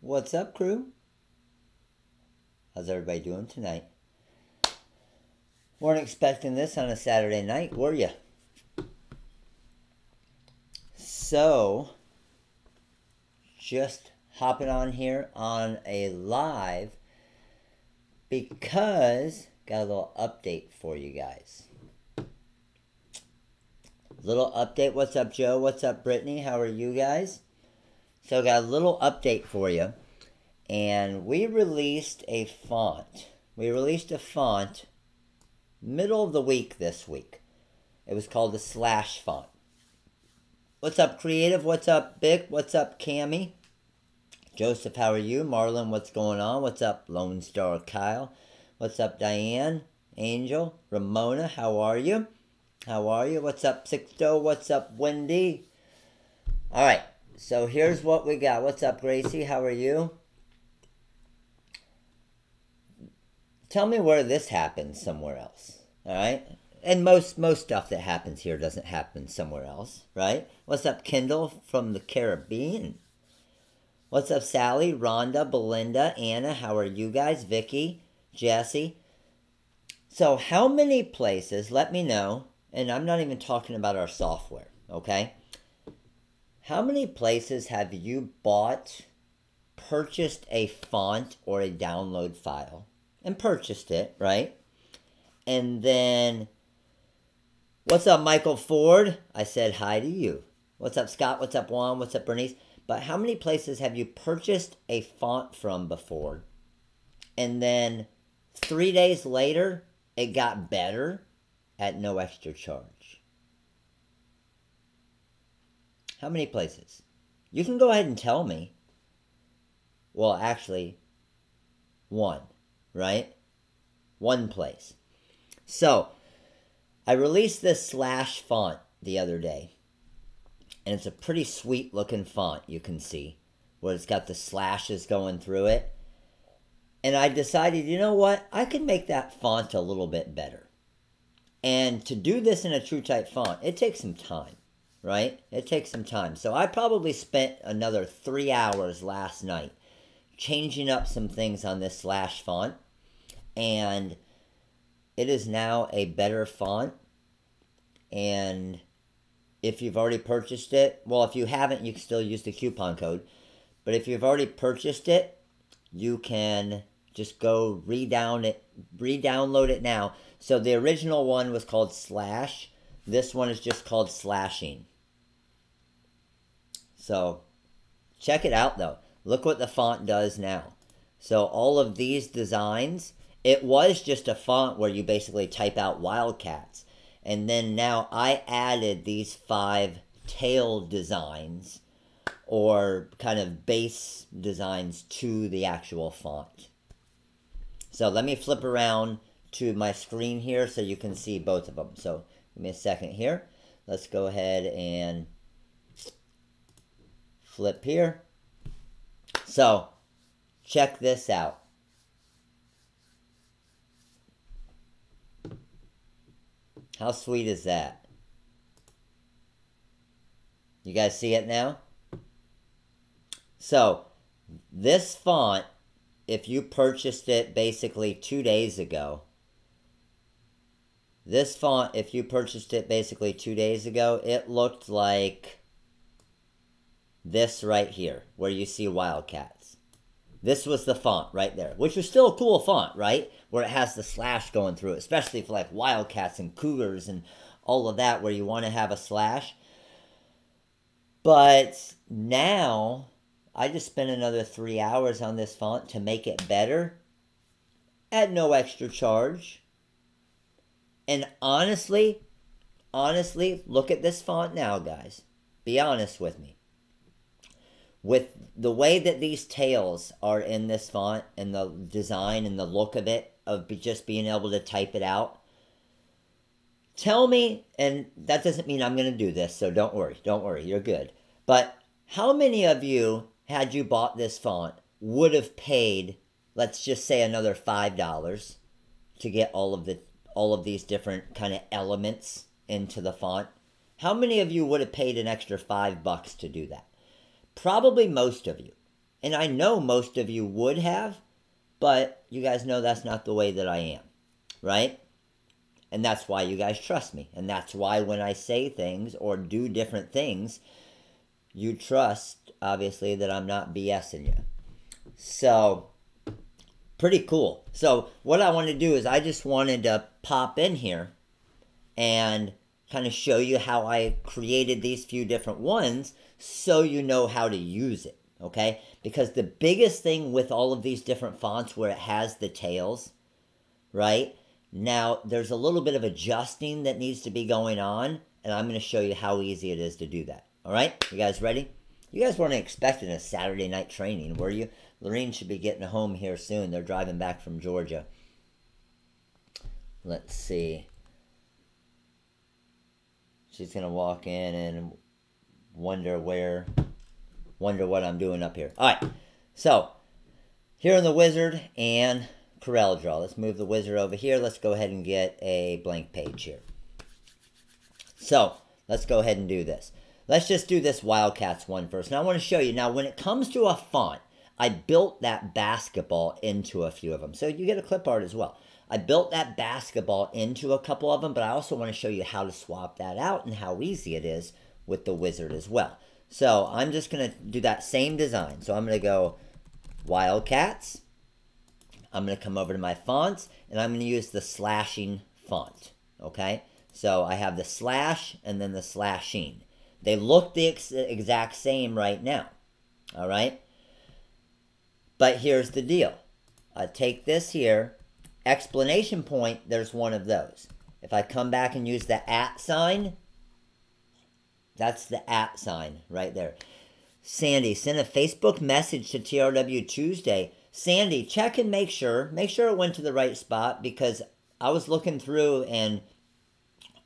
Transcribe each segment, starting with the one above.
What's up, crew? How's everybody doing tonight? Weren't expecting this on a Saturday night, were you? So, just hopping on here on a live because got a little update for you guys. Little update. What's up, Joe? What's up, Brittany? How are you guys? So, got a little update for you. And we released a font. Middle of the week this week. It was called the Slash font. What's up, Creative? What's up, Bick? What's up, Cammy? Joseph, how are you? Marlon, what's going on? What's up, Lone Star Kyle? What's up, Diane? Angel? Ramona, how are you? What's up, Sixto? What's up, Wendy? Alright, so here's what we got. What's up, Gracie? How are you? Tell me where this happens somewhere else, alright? And most stuff that happens here doesn't happen somewhere else, right? What's up, Kendall from the Caribbean? What's up, Sally, Rhonda, Belinda, Anna? How are you guys? Vicky, Jesse. So how many places, let me know, and I'm not even talking about our software, okay? How many places have you purchased a font or a download file and purchased it, right? And then, what's up, Michael Ford? I said hi to you. What's up, Scott? What's up, Juan? What's up, Bernice? But how many places have you purchased a font from before? And then 3 days later, it got better at no extra charge. How many places? You can go ahead and tell me. Well, actually, one, right? One place. So, I released this Slash font the other day. And it's a pretty sweet looking font, you can see. Where it's got the slashes going through it. And I decided, you know what? I can make that font a little bit better. And to do this in a TrueType font, it takes some time, right? It takes some time. So I probably spent another 3 hours last night changing up some things on this Slash font. And it is now a better font. And if you've already purchased it, well, if you haven't, you can still use the coupon code. But if you've already purchased it, you can just go re-download it now. So the original one was called Slash. This one is just called Slashing. So check it out, though. Look what the font does now. So all of these designs, it was just a font where you basically type out Wildcats. And then now I added these 5 tail designs or kind of base designs to the actual font. So let me flip around to my screen here so you can see both of them. So give me a second here. Let's go ahead and flip here. So check this out. How sweet is that? You guys see it now? So, this font, if you purchased it basically 2 days ago, it looked like this right here, where you see Wildcats. This was the font right there, which was still a cool font, right? Where it has the slash going through it, especially for like Wildcats and Cougars and all of that, where you want to have a slash. But now, I just spent another 3 hours on this font to make it better at no extra charge. And honestly, look at this font now, guys. Be honest with me. With the way that these tails are in this font and the design and the look of it, of just being able to type it out, tell me, and that doesn't mean I'm going to do this, so don't worry, you're good. But how many of you, had you bought this font, would have paid, let's just say, another $5 to get all of these different kind of elements into the font? How many of you would have paid an extra $5 to do that? Probably most of you. And I know most of you would have, but you guys know that's not the way that I am, right? And that's why you guys trust me. And that's why when I say things or do different things, you trust, obviously, that I'm not BSing you. So, pretty cool. So, what I want to do is I just wanted to pop in here and kind of show you how I created these few different ones so you know how to use it, okay? Because the biggest thing with all of these different fonts where it has the tails, right? Now, there's a little bit of adjusting that needs to be going on, and I'm going to show you how easy it is to do that. All right? You guys ready? You guys weren't expecting a Saturday night training, were you? Lorene should be getting home here soon. They're driving back from Georgia. Let's see. She's going to walk in and wonder what I'm doing up here. All right. So, here in the wizard and Corel Draw. Let's move the wizard over here. Let's go ahead and get a blank page here. So, let's go ahead and do this. Let's just do this Wildcats one first. Now, I want to show you. Now, when it comes to a font, I built that basketball into a few of them. So, you get a clip art as well. I built that basketball into a couple of them, but I also want to show you how to swap that out and how easy it is with the wizard as well. So, I'm just going to do that same design. So, I'm going to go Wildcats. I'm going to come over to my fonts, and I'm going to use the slashing font, okay? So I have the slash and then the slashing. They look the exact same right now, all right? But here's the deal. I take this here, explanation point, there's one of those. If I come back and use the @ sign, that's the @ sign right there. Sandy, send a Facebook message to TRW Tuesday. Sandy, check and make sure it went to the right spot, because I was looking through and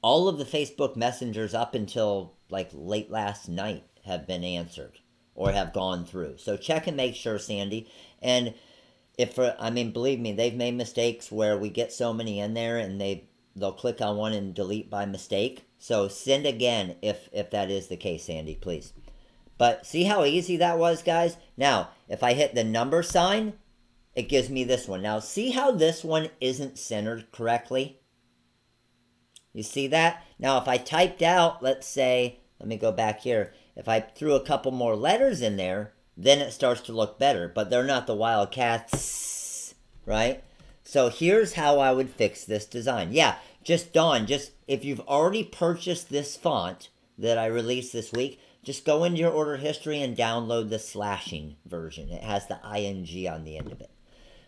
all of the Facebook messengers up until like late last night have been answered or have gone through. So check and make sure, Sandy. And believe me, they've made mistakes where we get so many in there and they'll click on one and delete by mistake. So send again if that is the case, Sandy, please. But see how easy that was, guys? Now, if I hit the number sign, it gives me this one. Now, see how this one isn't centered correctly? You see that? Now, if I typed out, let's say, let me go back here. If I threw a couple more letters in there, then it starts to look better. But they're not the Wildcats, right? So here's how I would fix this design. Yeah, Dawn, if you've already purchased this font that I released this week, just go into your order history and download the slashing version. It has the ing on the end of it.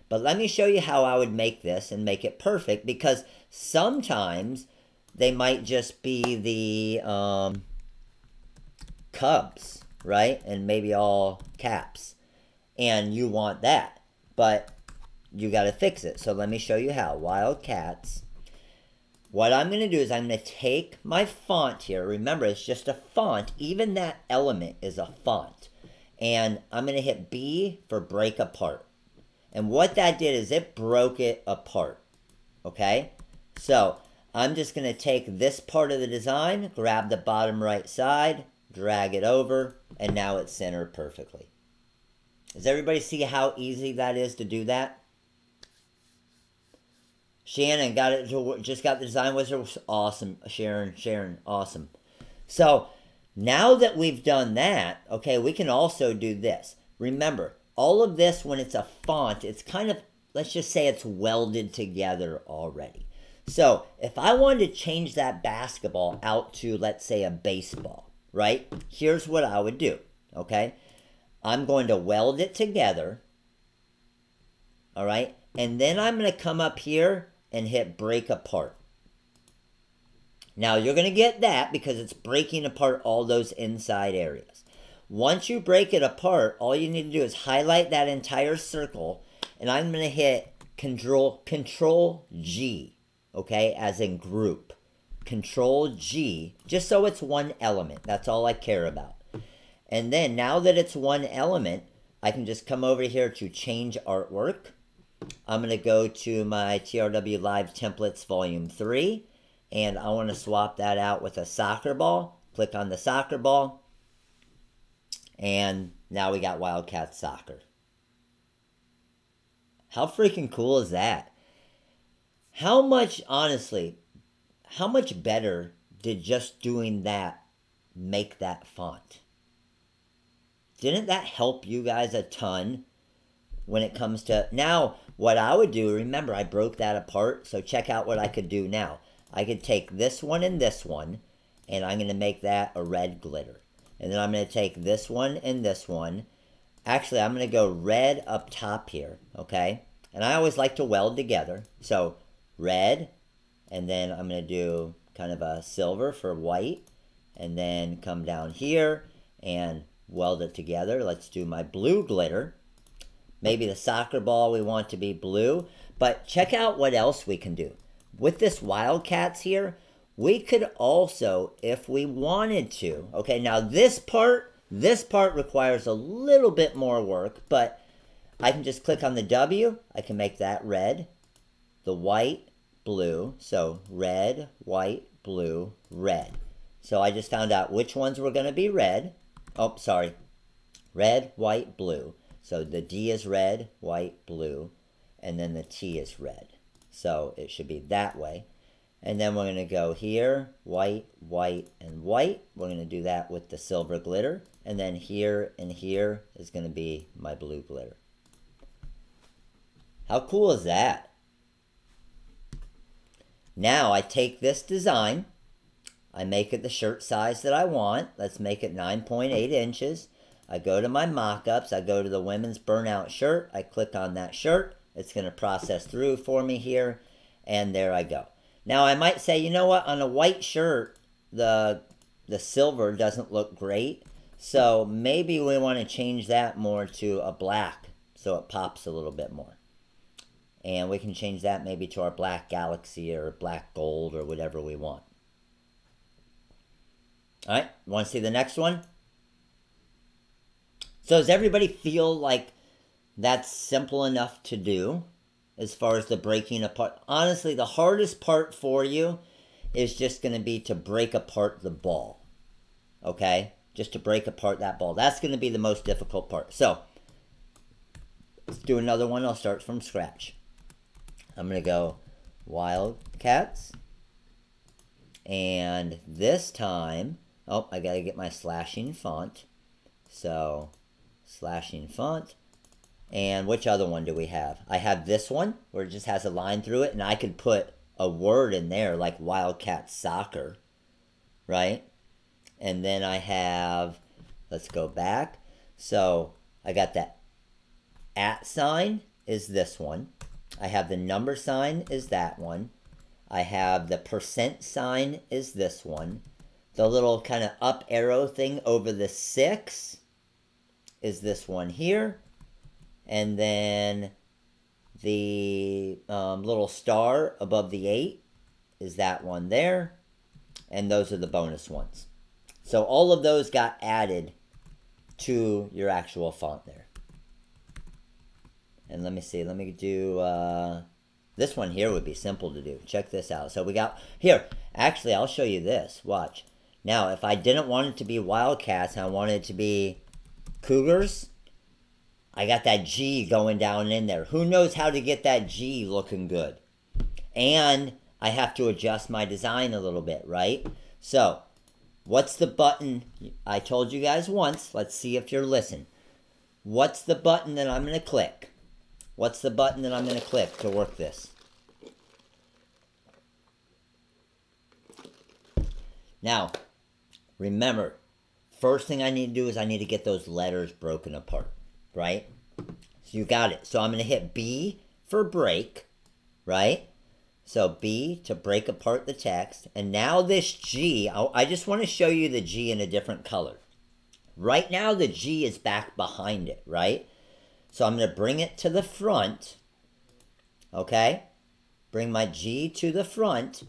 But let me show you how I would make this and make it perfect, because sometimes they might just be the Cubs, right? And maybe all caps. And you want that. But you got to fix it. So let me show you how. Wildcats. What I'm going to do is I'm going to take my font here. Remember, it's just a font. Even that element is a font. And I'm going to hit B for break apart. And what that did is it broke it apart. Okay? So I'm just going to take this part of the design, grab the bottom right side, drag it over, and now it's centered perfectly. Does everybody see how easy that is to do that? Shannon got it. Just got the design wizard. Awesome. Sharon, awesome. So now that we've done that, okay, we can also do this. Remember, all of this, when it's a font, it's kind of, let's just say it's welded together already. So if I wanted to change that basketball out to, let's say, a baseball, right? Here's what I would do, okay? I'm going to weld it together, all right? And then I'm going to come up here and hit break apart. Now you're going to get that because it's breaking apart all those inside areas. Once you break it apart, all you need to do is highlight that entire circle, and I'm going to hit Control G, okay, as in group. Control G, just so it's one element. That's all I care about. And then now that it's one element, I can just come over here to change artwork. I'm going to go to my TRW Live Templates Volume 3, and I want to swap that out with a soccer ball. Click on the soccer ball, and Now we got Wildcat Soccer. How freaking cool is that? How much, honestly, how much better did just doing that make that font? Didn't that help you guys a ton when it comes to... Now, what I would do, remember I broke that apart, so check out what I could do now. I could take this one and this one, and I'm going to make that a red glitter. And then I'm going to take this one and this one. Actually, I'm going to go red up top here, okay? And I always like to weld together. So, red, and then I'm going to do kind of a silver for white, and then come down here and weld it together. Let's do my blue glitter. Maybe the soccer ball we want to be blue. But check out what else we can do. With this Wildcats here, we could also, if we wanted to, okay, now this part requires a little bit more work, but I can just click on the W. I can make that red, the white, blue. So red, white, blue, red. So I just found out which ones were going to be red. Oh, sorry. Red, white, blue. So the D is red, white, blue, and then the T is red. So it should be that way. And then we're going to go here, white, white, and white. We're going to do that with the silver glitter. And then here and here is going to be my blue glitter. How cool is that? Now I take this design. I make it the shirt size that I want. Let's make it 9.8 inches. I go to my mock-ups. I go to the women's burnout shirt. I click on that shirt. It's going to process through for me here. And there I go. Now I might say, you know what? On a white shirt, the silver doesn't look great. So maybe we want to change that more to a black so it pops a little bit more. And we can change that maybe to our black galaxy or black gold or whatever we want. All right, want to see the next one? So does everybody feel like that's simple enough to do as far as the breaking apart? Honestly, the hardest part for you is just going to be to break apart the ball. Okay? Just to break apart that ball. That's going to be the most difficult part. So, let's do another one. I'll start from scratch. I'm going to go Wildcats. And this time, oh, I got to get my slashing font. So, slashing font. And which other one do we have? I have this one where it just has a line through it. And I could put a word in there like Wildcat Soccer. Right? And then I have, let's go back. So I got that @ sign is this one. I have the number sign is that one. I have the % sign is this one. The little kind of up arrow thing over the 6 is this one here. And then the little star above the 8 is that one there. And those are the bonus ones. So all of those got added to your actual font there. And let me see. Let me do... this one here would be simple to do. Check this out. So we got... Here, actually, I'll show you this. Watch. Now, if I didn't want it to be Wildcats, I wanted it to be Cougars, I got that G going down in there. Who knows how to get that G looking good? And I have to adjust my design a little bit, right? So, what's the button? I told you guys once. Let's see if you're listening. What's the button that I'm going to click? What's the button that I'm going to click to work this? Now, remember, first thing I need to do is I need to get those letters broken apart, right? So you got it. So I'm going to hit B for break, right? So B to break apart the text. And now this G, I just want to show you the G in a different color. Right now the G is back behind it, right? So I'm going to bring it to the front, okay? Bring my G to the front.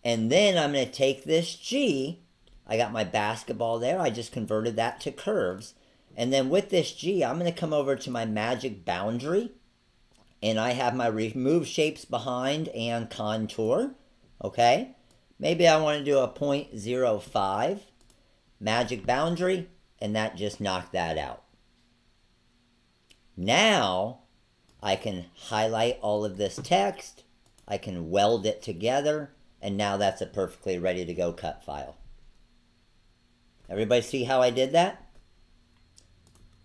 And then I'm going to take this G. I got my basketball there. I just converted that to curves. And then with this G, I'm going to come over to my magic boundary. And I have my remove shapes behind and contour. Okay? Maybe I want to do a 0.05 magic boundary. And that just knocked that out. Now I can highlight all of this text, I can weld it together, and now that's a perfectly ready to go cut file. Everybody see how I did that?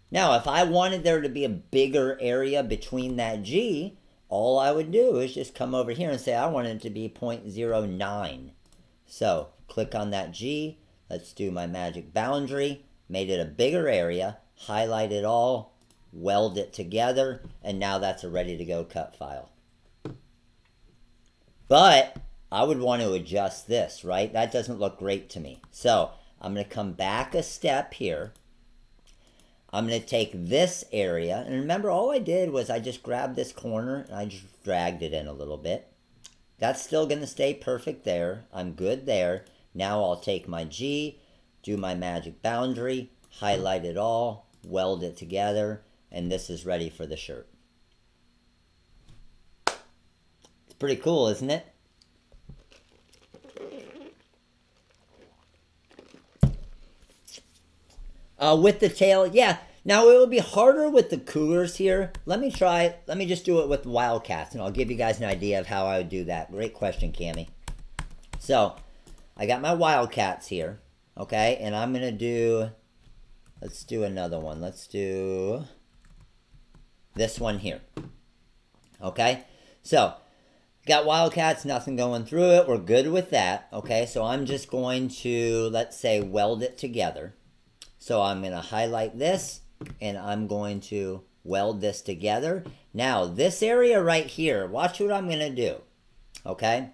Now, if I wanted there to be a bigger area between that G, all I would do is just come over here and say I want it to be 0.09. So, click on that G, let's do my magic boundary, made it a bigger area, highlight it all, weld it together, and now that's a ready to go cut file. But I would want to adjust this, right? That doesn't look great to me. So I'm going to come back a step here. I'm going to take this area, and remember all I did was I just grabbed this corner and I just dragged it in a little bit. That's still going to stay perfect there. I'm good there. Now I'll take my G, do my magic boundary, highlight it all, weld it together, and this is ready for the shirt. It's pretty cool, isn't it? With the tail, yeah. Now it will be harder with the Cougars here. Let me just do it with Wildcats, and I'll give you guys an idea of how I would do that. Great question, Cammie. So, I got my Wildcats here, okay? And I'm going to do, let's do another one. Let's do this one here, okay? So, got Wildcats, nothing going through it. We're good with that, okay? So, I'm just going to, let's say, weld it together. So I'm going to highlight this, and I'm going to weld this together. Now, this area right here, watch what I'm going to do, okay?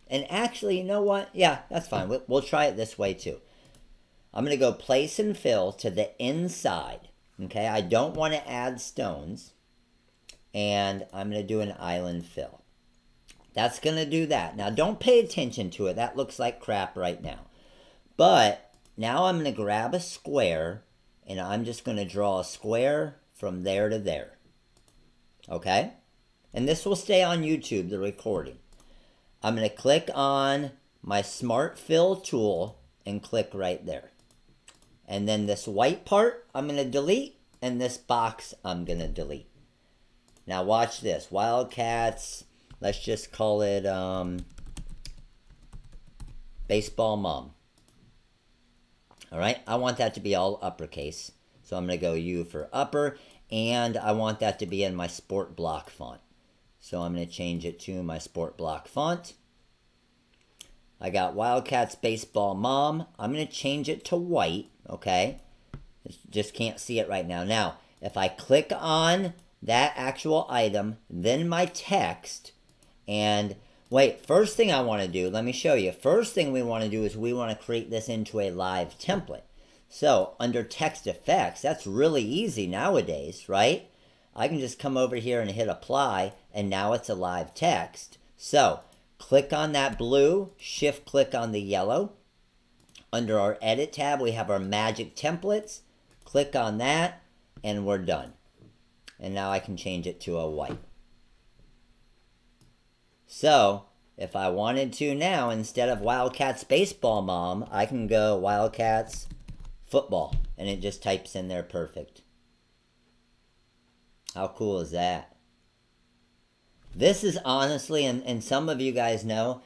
And actually, you know what? Yeah, that's fine. We'll try it this way too. I'm going to go place and fill to the inside, okay? I don't want to add stones, and I'm going to do an island fill. That's going to do that. Now, don't pay attention to it. That looks like crap right now. But now I'm going to grab a square, and I'm just going to draw a square from there to there. Okay? And this will stay on YouTube, the recording. I'm going to click on my Smart Fill tool and click right there. And then this white part, I'm going to delete, and this box, I'm going to delete. Now watch this. Wildcats, let's just call it Baseball Mom. All right, I want that to be all uppercase. So I'm going to go U for upper, and I want that to be in my Sport Block font. So I'm going to change it to my Sport Block font. I got Wildcats Baseball Mom. I'm going to change it to white, okay? Just can't see it right now. Now, if I click on that actual item, then my text, and wait, first thing I want to do, let me show you. First thing we want to do is we want to create this into a live template. So, under text effects, that's really easy nowadays, right? I can just come over here and hit apply, and now it's a live text. So, click on that blue, shift click on the yellow. Under our edit tab, we have our magic templates. Click on that, and we're done. And now I can change it to a white. So, if I wanted to now, instead of Wildcats Baseball Mom, I can go Wildcats Football, and it just types in there perfect. How cool is that? This is honestly, and some of you guys know,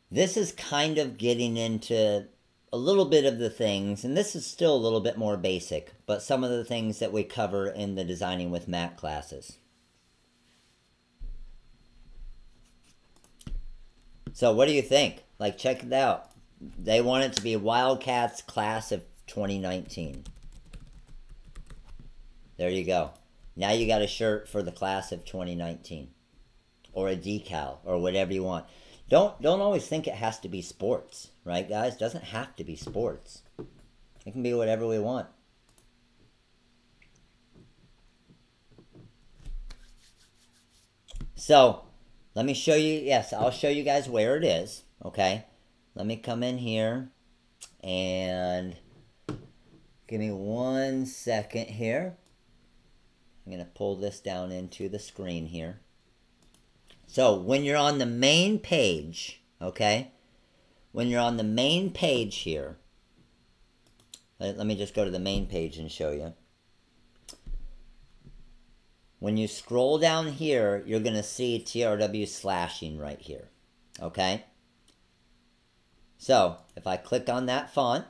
this is kind of getting into a little bit of the things, and this is still a little bit more basic, but some of the things that we cover in the Designing with Matt classes. So what do you think? Like, check it out. They want it to be Wildcats Class of 2019. There you go. Now you got a shirt for the Class of 2019. Or a decal, or whatever you want. Don't always think it has to be sports, right, guys? It doesn't have to be sports. It can be whatever we want. So, let me show you, yes, I'll show you guys where it is, okay? Let me come in here, and give me 1 second here. I'm going to pull this down into the screen here. So, when you're on the main page, okay? When you're on the main page here, let me just go to the main page and show you. when you scroll down here, you're going to see TRW slashing right here. Okay? So, if I click on that font,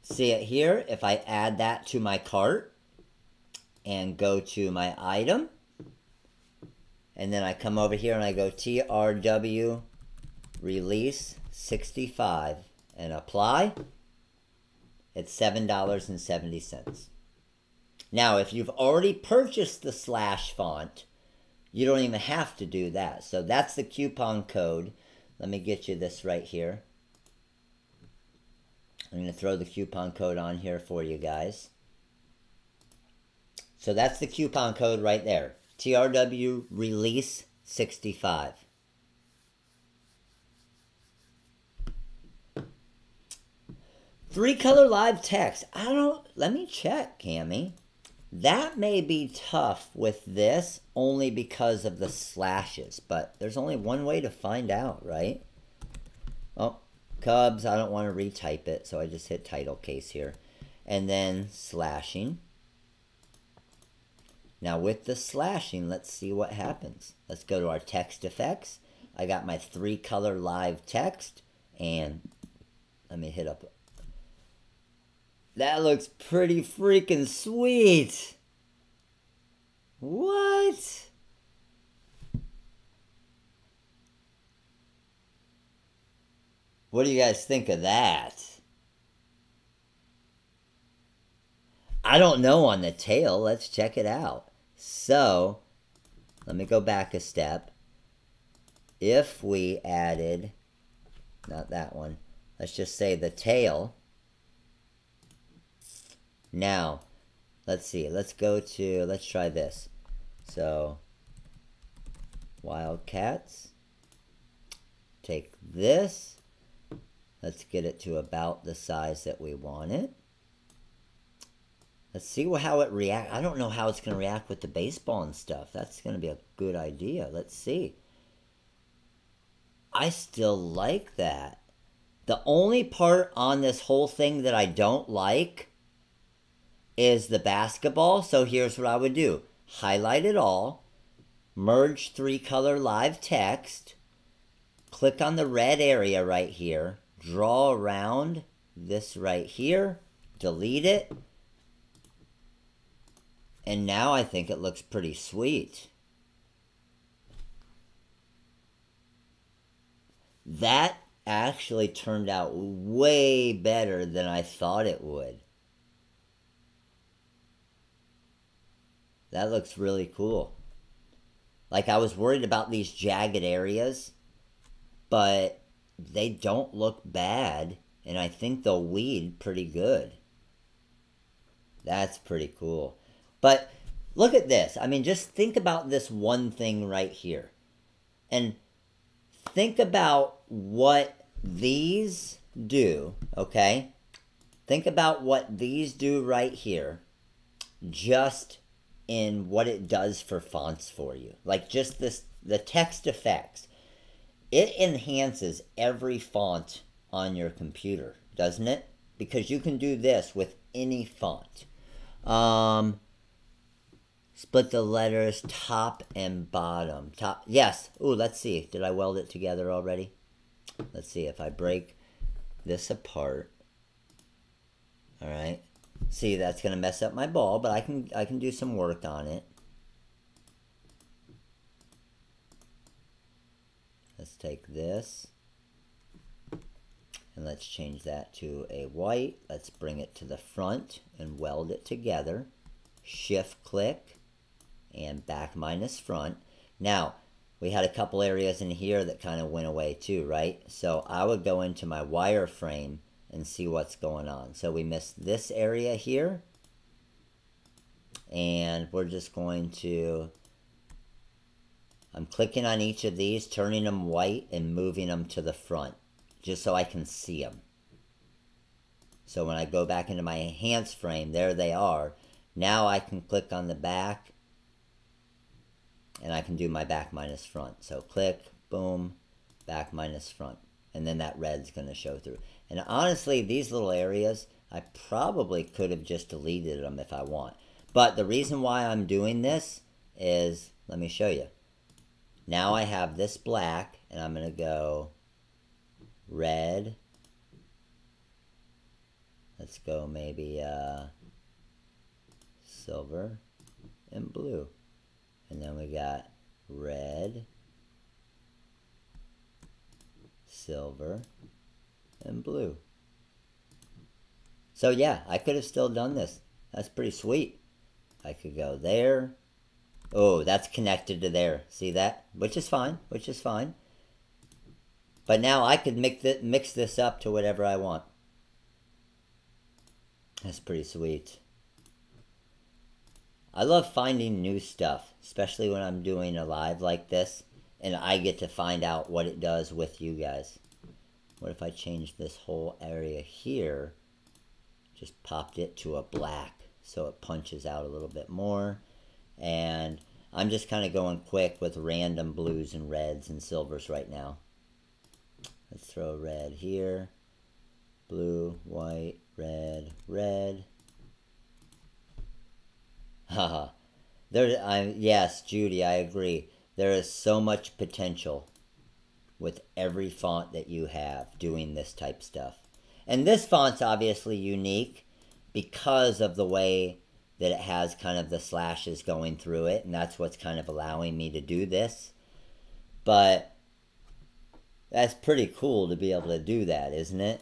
see it here? If I add that to my cart and go to my item, and then I come over here and I go TRW release 65 and apply, it's $7.70. Now, if you've already purchased the slash font, you don't even have to do that. So that's the coupon code. Let me get you this right here. I'm going to throw the coupon code on here for you guys. So that's the coupon code right there. TRW release 65. Three color live text. Let me check, Cammy. That may be tough with this only because of the slashes, but there's only one way to find out, right? Oh, Cubs, I don't want to retype it, so I just hit title case here. And then slashing. Now with the slashing, let's see what happens. Let's go to our text effects. I got my three color live text, and let me hit up. That looks pretty freaking sweet. What? What do you guys think of that? I don't know on the tail. Let's check it out. So, let me go back a step. If we added, not that one, let's just say the tail. Now, let's see. Let's try this. So, Wildcats. Take this. Let's get it to about the size that we want it. Let's see how it reacts. I don't know how it's going to react with the baseball and stuff. That's going to be a good idea. Let's see. I still like that. The only part on this whole thing that I don't like is the basketball. So here's what I would do. Highlight it all. Merge three color live text. Click on the red area right here. Draw around this right here. Delete it. And now I think it looks pretty sweet. That actually turned out way better than I thought it would. That looks really cool. Like, I was worried about these jagged areas, but they don't look bad, and I think they'll weed pretty good. That's pretty cool. But look at this. I mean, just think about this one thing right here. And think about what these do, okay? Think about what these do right here, just in what it does for fonts for you. Like just this, the text effects. It enhances every font on your computer, doesn't it? Because you can do this with any font. Split the letters top and bottom. Top, yes. Ooh, let's see. Did I weld it together already? Let's see if I break this apart. All right. See, that's going to mess up my ball, but I can do some work on it. Let's take this and let's change that to a white. Let's bring it to the front and weld it together. Shift click and back minus front. Now, we had a couple areas in here that kind of went away too, right? So I would go into my wireframe and see what's going on. So we missed this area here. And we're just going to, I'm clicking on each of these, turning them white and moving them to the front, just so I can see them. So when I go back into my enhance frame, there they are. Now I can click on the back and I can do my back minus front. So click, boom, back minus front. and then that red's going to show through. And honestly, these little areas, I probably could have just deleted them if I want. But the reason why I'm doing this is, let me show you. Now I have this black, and I'm going to go red. Let's go maybe silver and blue. And then we got red, silver, and blue. So yeah, I could have still done this. That's pretty sweet. I could go there. Oh, that's connected to there. See that? Which is fine. Which is fine. But now I could mix this up to whatever I want. That's pretty sweet. I love finding new stuff, especially when I'm doing a live like this, and I get to find out what it does with you guys. What if I change this whole area here, just popped it to a black, so it punches out a little bit more, and I'm just kind of going quick with random blues and reds and silvers right now. Let's throw red here, blue, white, red, red. Haha. Yes, Judy, I agree. There is so much potential with every font that you have doing this type stuff. And this font's obviously unique because of the way that it has kind of the slashes going through it, and that's what's kind of allowing me to do this. But that's pretty cool to be able to do that, isn't it?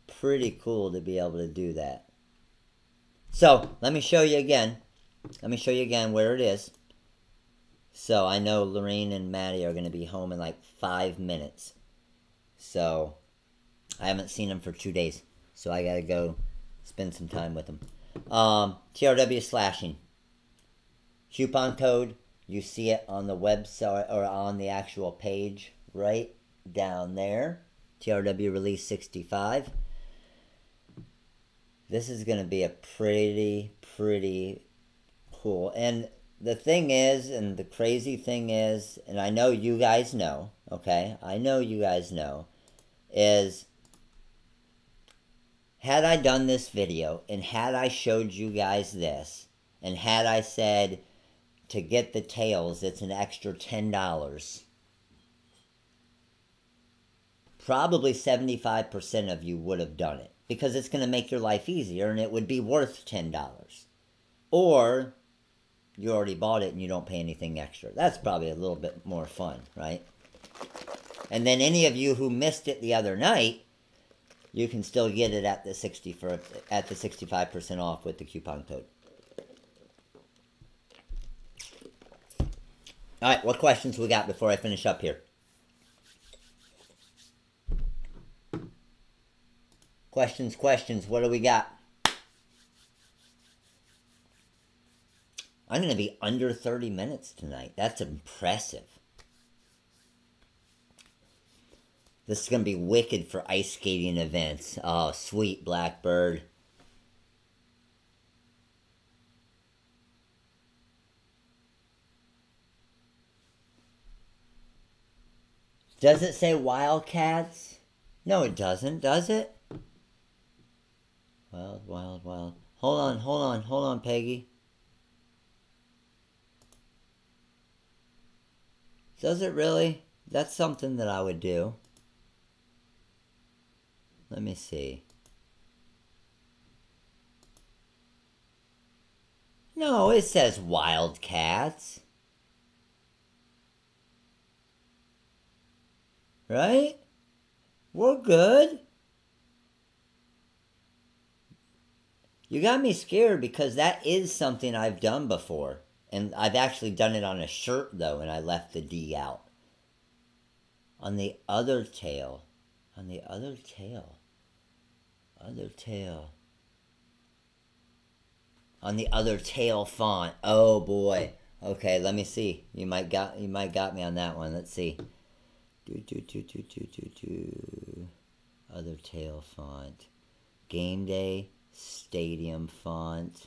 Pretty cool to be able to do that. So, let me show you again. Let me show you again where it is. So, I know Lorene and Maddie are going to be home in like 5 minutes. So, I haven't seen them for 2 days. So, I got to go spend some time with them. TRW slashing. Coupon code. You see it on the website or on the actual page right down there. TRW release 65. This is going to be a pretty cool. And the thing is, and the crazy thing is, and I know you guys know, okay? I know you guys know, is had I done this video, and had I showed you guys this, and had I said to get the tails, it's an extra $10, probably 75% of you would have done it. Because it's going to make your life easier and it would be worth $10. Or you already bought it and you don't pay anything extra. That's probably a little bit more fun, right? And then any of you who missed it the other night, you can still get it at the 65% off with the coupon code. All right, what questions we got before I finish up here? Questions, what do we got? I'm going to be under 30 minutes tonight. That's impressive. This is going to be wicked for ice skating events. Oh, sweet Blackbird. Does it say Wildcats? No, it doesn't, does it? Wild. Hold on, Peggy. Does it really? That's something that I would do. Let me see. No, it says Wildcats. Right? We're good. You got me scared because that is something I've done before. And I've actually done it on a shirt, though, and I left the D out. On the other tail. On the other tail. On the other tail font. Oh, boy. Okay, let me see. You might got me on that one. Let's see. Other tail font. Game Day. Stadium font.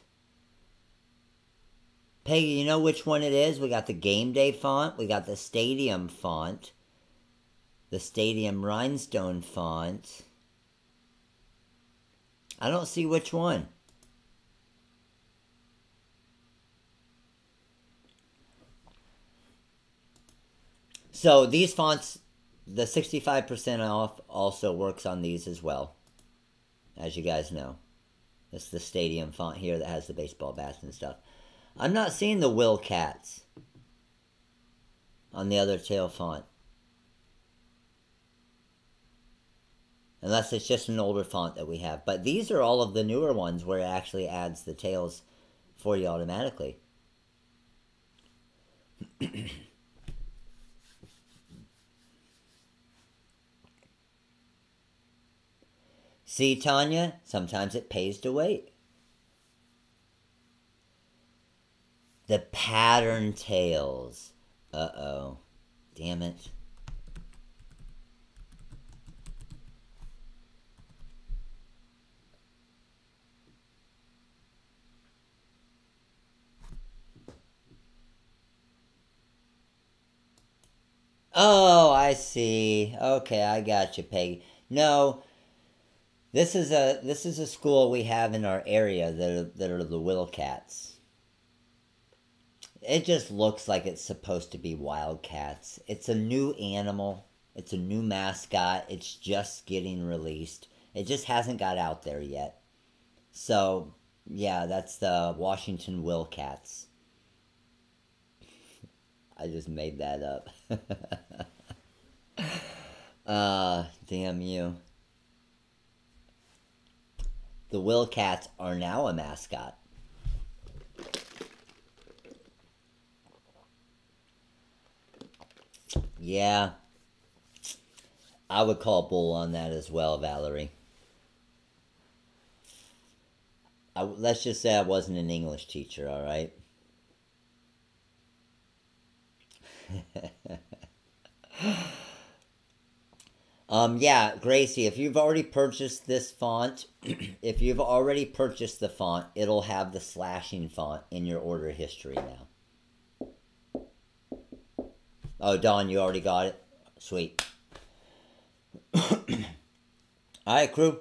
Peggy, you know which one it is? We got the Game Day font. We got the Stadium font. the Stadium Rhinestone font. I don't see which one. So these fonts, the 65% off also works on these as well, as you guys know. It's the Stadium font here that has the baseball bats and stuff. I'm not seeing the Will Cats on the other tail font. Unless it's just an older font that we have. But these are all of the newer ones where it actually adds the tails for you automatically. See, Tanya? Sometimes it pays to wait. The pattern tails. Uh-oh. Damn it. Oh, I see. Okay, I got you, Peggy. No, this is a school we have in our area that are the Wildcats. It just looks like it's supposed to be Wildcats. It's a new animal. It's a new mascot. It's just getting released. It just hasn't got out there yet. So, yeah, that's the Washington Wildcats. I just made that up. Damn you. The Wildcats are now a mascot. Yeah. I would call bull on that as well, Valerie. Let's just say I wasn't an English teacher, alright? Yeah, Gracie, if you've already purchased this font, if you've already purchased the font, it'll have the slashing font in your order history now. Oh, Dawn, you already got it? Sweet. Alright, crew.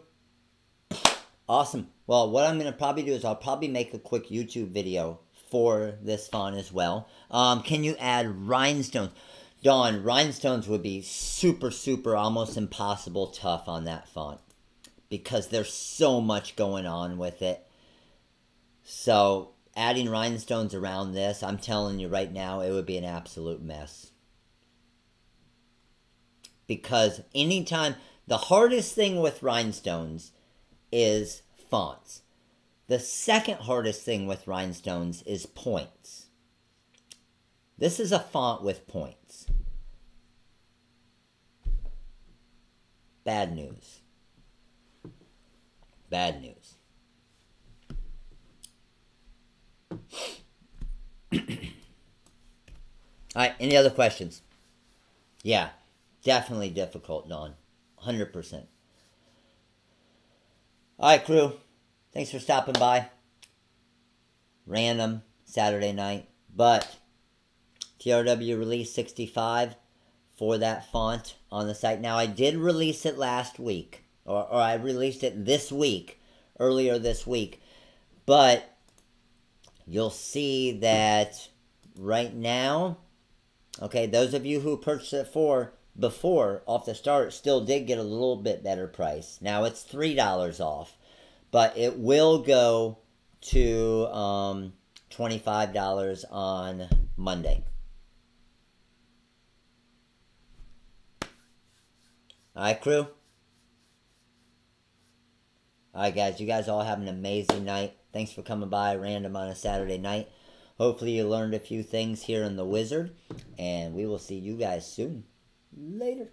Awesome. Well, what I'm going to probably do is I'll probably make a quick YouTube video for this font as well. Can you add rhinestones? Dawn, rhinestones would be super, super, almost impossible tough on that font. Because there's so much going on with it. So, adding rhinestones around this, I'm telling you right now, it would be an absolute mess. Because anytime, the hardest thing with rhinestones is fonts. The second hardest thing with rhinestones is points. This is a font with points. Bad news. Bad news. Alright, any other questions? Yeah, definitely difficult, Dawn. 100%. Alright, crew. Thanks for stopping by. Random Saturday night. But TRW released 65 for that font on the site. Now, I did release it last week. Or I released it this week. Earlier this week. But you'll see that right now, okay, those of you who purchased it before, off the start, still did get a little bit better price. Now, it's $3 off. But it will go to $25 on Monday. Alright, crew? Alright, guys. You guys all have an amazing night. Thanks for coming by random on a Saturday night. Hopefully you learned a few things here in the Wizard. And we will see you guys soon. Later.